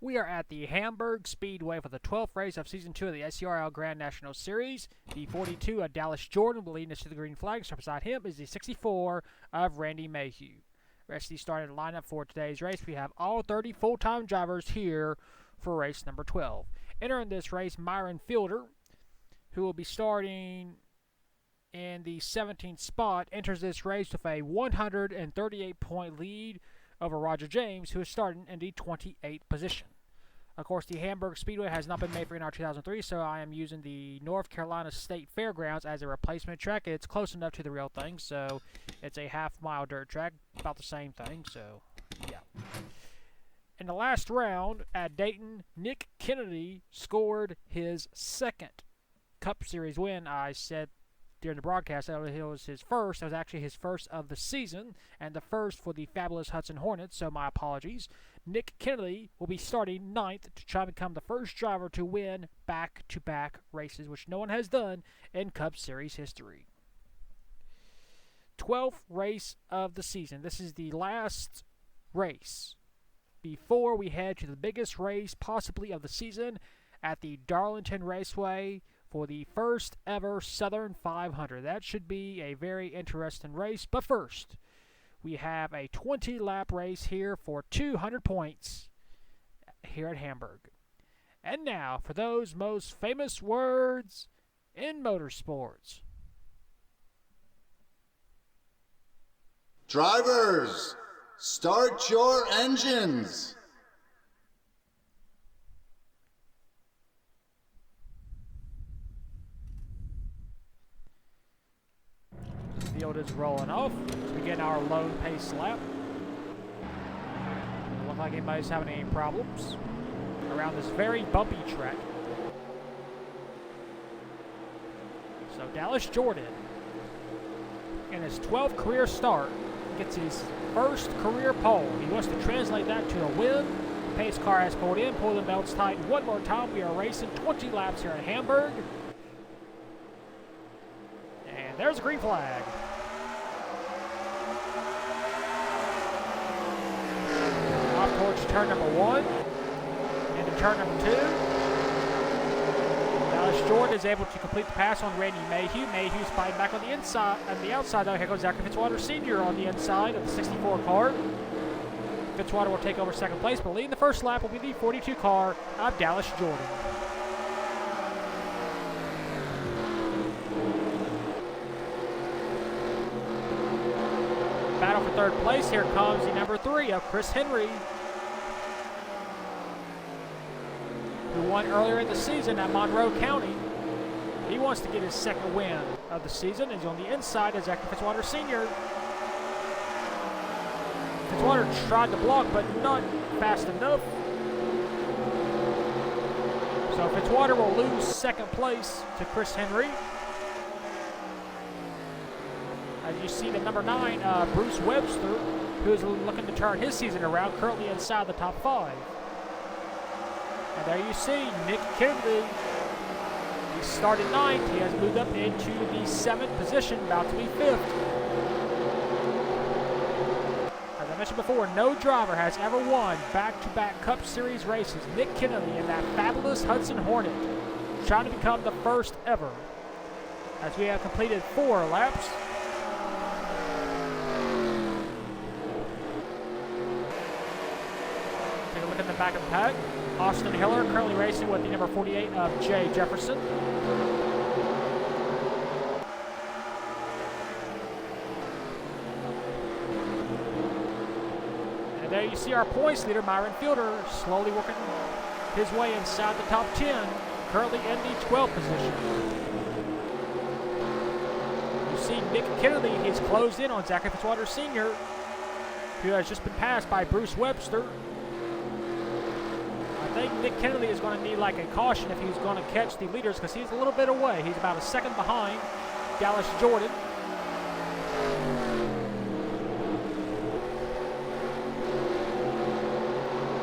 We are at the Hamburg Speedway for the 12th race of Season 2 of the SCRL Grand National Series. The 42 of Dallas Jordan will lead us to the green flag. So beside him is the 64 of Randy Mayhew. Rest of the starting lineup for today's race. We have all 30 full-time drivers here for race number 12. Entering this race, Myron Fielder, who will be starting in the 17th spot, enters this race with a 138-point lead over Roger James, who is starting in the 28th position. Of course, the Hamburg Speedway has not been made for NR 2003, so I am using the North Carolina State Fairgrounds as a replacement track. It's close enough to the real thing, so it's a half-mile dirt track, about the same thing, so yeah. In the last round at Dayton, Nick Kennedy scored his second Cup Series win. I said during the broadcast that it was his first. It was actually his first of the season and the first for the fabulous Hudson Hornets, so my apologies. Nick Kennedy will be starting 9th to try to become the first driver to win back-to-back races, which no one has done in Cup Series history. 12th race of the season. This is the last race before we head to the biggest race possibly of the season at the Darlington Raceway for the first ever Southern 500. That should be a very interesting race. But first, we have a 20-lap race here for 200 points here at Hamburg. And now, for those most famous words in motorsports. Drivers, start your engines. Field is rolling off as we get our low pace lap. Doesn't look like anybody's having any problems around this very bumpy track. So Dallas Jordan, in his 12th career start, gets his first career pole. He wants to translate that to a win. The pace car has pulled in, pull the belts tight one more time. We are racing 20 laps here at Hamburg. And there's a green flag. Off towards turn number 1 into turn number 2. Dallas Jordan is able to complete the pass on Randy Mayhew. Mayhew's fighting back on the inside, on the outside. Though here goes Zachary Fitzwater Sr. on the inside of the 64 car. Fitzwater will take over second place, but leading the first lap will be the 42 car of Dallas Jordan. Battle for third place. Here comes the number 3 of Chris Henry, who won earlier in the season at Monroe County. He wants to get his second win of the season. He's on the inside as Zachary Fitzwater Sr. Fitzwater tried to block, but not fast enough. So Fitzwater will lose second place to Chris Henry. As you see, the number 9, Bruce Webster, who is looking to turn his season around, currently inside the top 5. And there you see Nick Kennedy. He started 9th. He has moved up into the 7th position, about to be 5th. As I mentioned before, no driver has ever won back-to-back Cup Series races. Nick Kennedy in that fabulous Hudson Hornet, trying to become the first ever. As we have completed 4 laps. Take a look at the back of the pack. Austin Hiller currently racing with the number 48 of Jay Jefferson. And there you see our points leader, Myron Fielder, slowly working his way inside the top 10, currently in the 12th position. You see Nick Kennedy, he's closed in on Zachary Fitzwater Sr., who has just been passed by Bruce Webster. I think Nick Kennedy is going to need like a caution if he's going to catch the leaders, because he's a little bit away. He's about a second behind Dallas Jordan.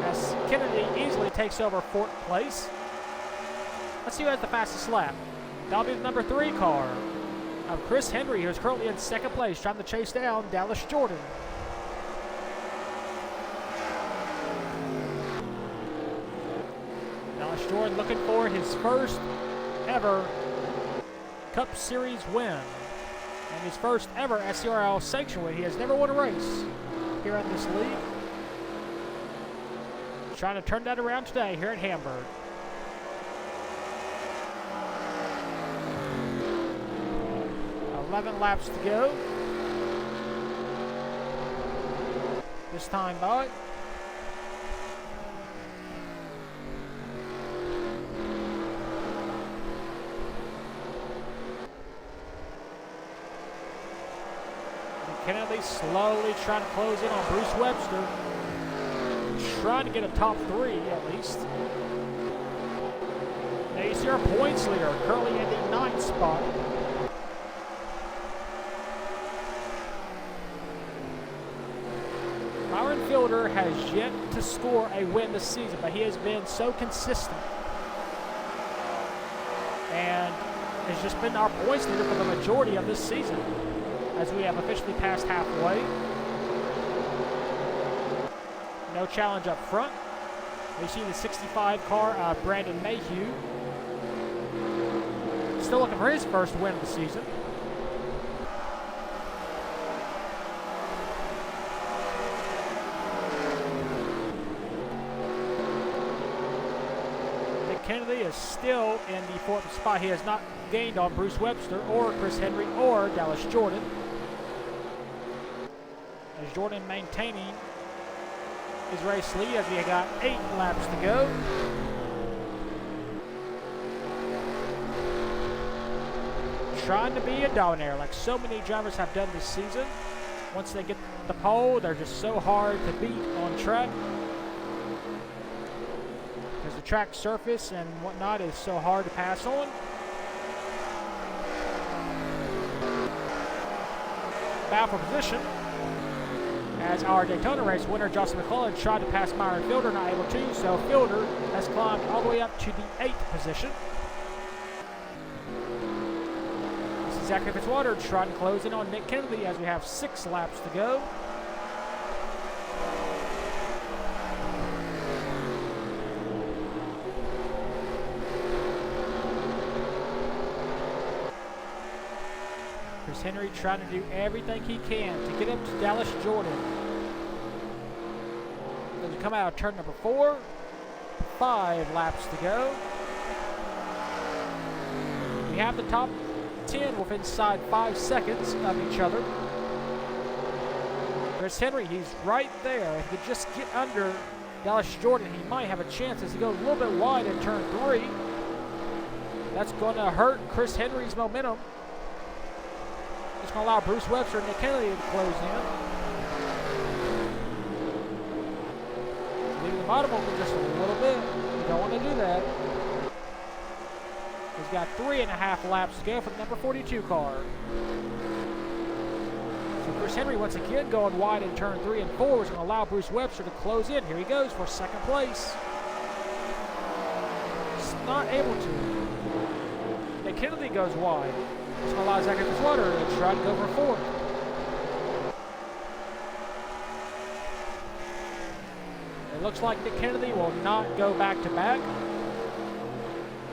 As Kennedy easily takes over 4th place. Let's see who has the fastest lap. That'll be the number 3 car of Chris Henry, who is currently in 2nd place, trying to chase down Dallas Jordan. Jordan looking for his first ever Cup Series win and his first ever SCRL sanction win. He has never won a race here in this league. Trying to turn that around today here at Hamburg. "11 laps to go. This time by. Kennedy slowly trying to close in on Bruce Webster. Trying to get a top 3 at least. Now you see our points leader currently in the 9th spot. Myron Fielder has yet to score a win this season, but he has been so consistent. And has just been our points leader for the majority of this season, as we have officially passed halfway. No challenge up front. We see the 65 car, Brandon Mayhew. Still looking for his first win of the season. Nick Kennedy is still in the 4th spot. He has not gained on Bruce Webster or Chris Henry or Dallas Jordan. As Jordan maintaining his race lead as we got 8 laps to go. Trying to be a dominator like so many drivers have done this season. Once they get the pole, they're just so hard to beat on track. Because the track surface and whatnot is so hard to pass on. Battle for position. As our Daytona race winner, Justin McClellan, tried to pass Myron Fielder, not able to, so Fielder has climbed all the way up to the 8th position. This is Zachary Fitzwater trying to close in on Nick Kennedy as we have 6 laps to go. Chris Henry trying to do everything he can to get up to Dallas Jordan. As we come out of turn number 4, 5 laps to go. We have the top 10 within inside 5 seconds of each other. Chris Henry, he's right there. If he could just get under Dallas Jordan, he might have a chance as he goes a little bit wide in turn 3. That's going to hurt Chris Henry's momentum. It's going to allow Bruce Webster and Nick Kennedy to close in. Leaving the bottom open just a little bit. You don't want to do that. He's got 3.5 laps to go for the number 42 car. So Chris Henry once again going wide in turn 3 and 4, which is going to allow Bruce Webster to close in. Here he goes for 2nd place. He's not able to. Nick Kennedy goes wide. It's going to allow Zachary Fitzwater to try to go for 4th. It looks like Nick Kennedy will not go back-to-back.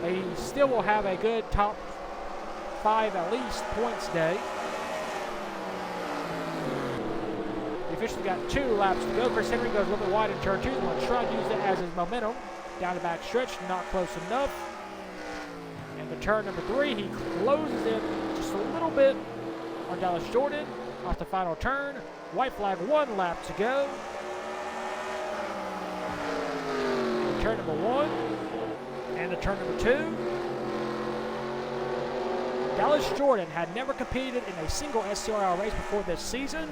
He still will have a good top 5 at least points day. He officially got 2 laps to go. Chris Henry goes a little bit wide in turn 2. He's going to try to use it as his momentum. Down the back stretch, not close enough. And the turn number 3, he closes in just a little bit on Dallas Jordan off the final turn. White flag, 1 lap to go. And turn number 1 and the turn number 2. Dallas Jordan had never competed in a single SCRL race before this season.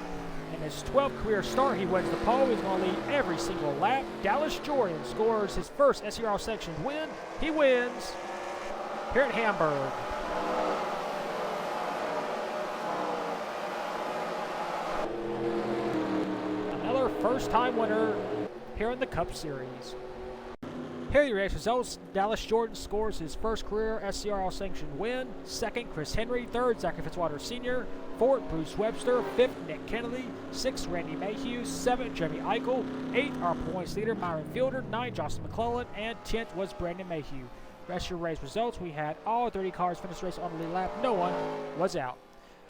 In his 12th career start, he wins the pole. He's going to lead every single lap. Dallas Jordan scores his first SCRL section win. He wins here at Hamburg. Another first-time winner here in the Cup Series. Here are the race results. Dallas Jordan scores his first career SCRL sanctioned win. Second, Chris Henry. Third, Zachary Fitzwater Sr. Fourth, Bruce Webster. Fifth, Nick Kennedy. Sixth, Randy Mayhew. Seventh, Jeremy Eichel. Eighth, our points leader, Myron Fielder. Ninth, Jocelyn McClellan. And 10th was Brandon Mayhew. Rest of your race results, we had all 30 cars finish the race on the lead lap. No one was out.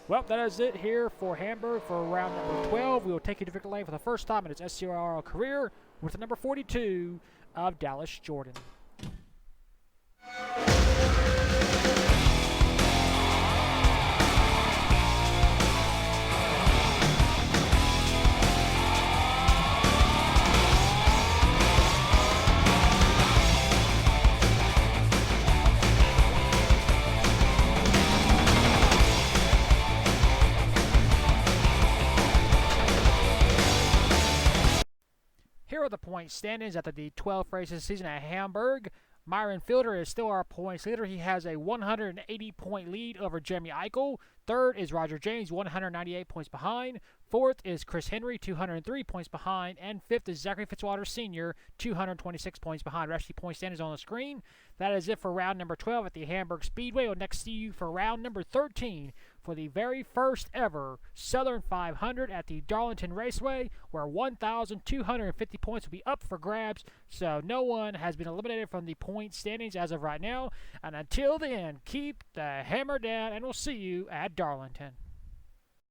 Well, that is it here for Hamburg for round number 12. We will take you to victory lane for the first time in its SCRL career with the number 42 of Dallas Jordan. Here are the point standings after the 12th race of the season at Hamburg. Myron Fielder is still our points leader. He has a 180-point lead over Jeremy Eichel. Third is Roger James, 198 points behind. Fourth is Chris Henry, 203 points behind. And fifth is Zachary Fitzwater Sr., 226 points behind. Rest of the point standings on the screen. That is it for round number 12 at the Hamburg Speedway. We'll next see you for round number 13 for the very first ever Southern 500 at the Darlington Raceway, where 1,250 points will be up for grabs. So no one has been eliminated from the point standings as of right now. And until then, keep the hammer down, and we'll see you at Darlington.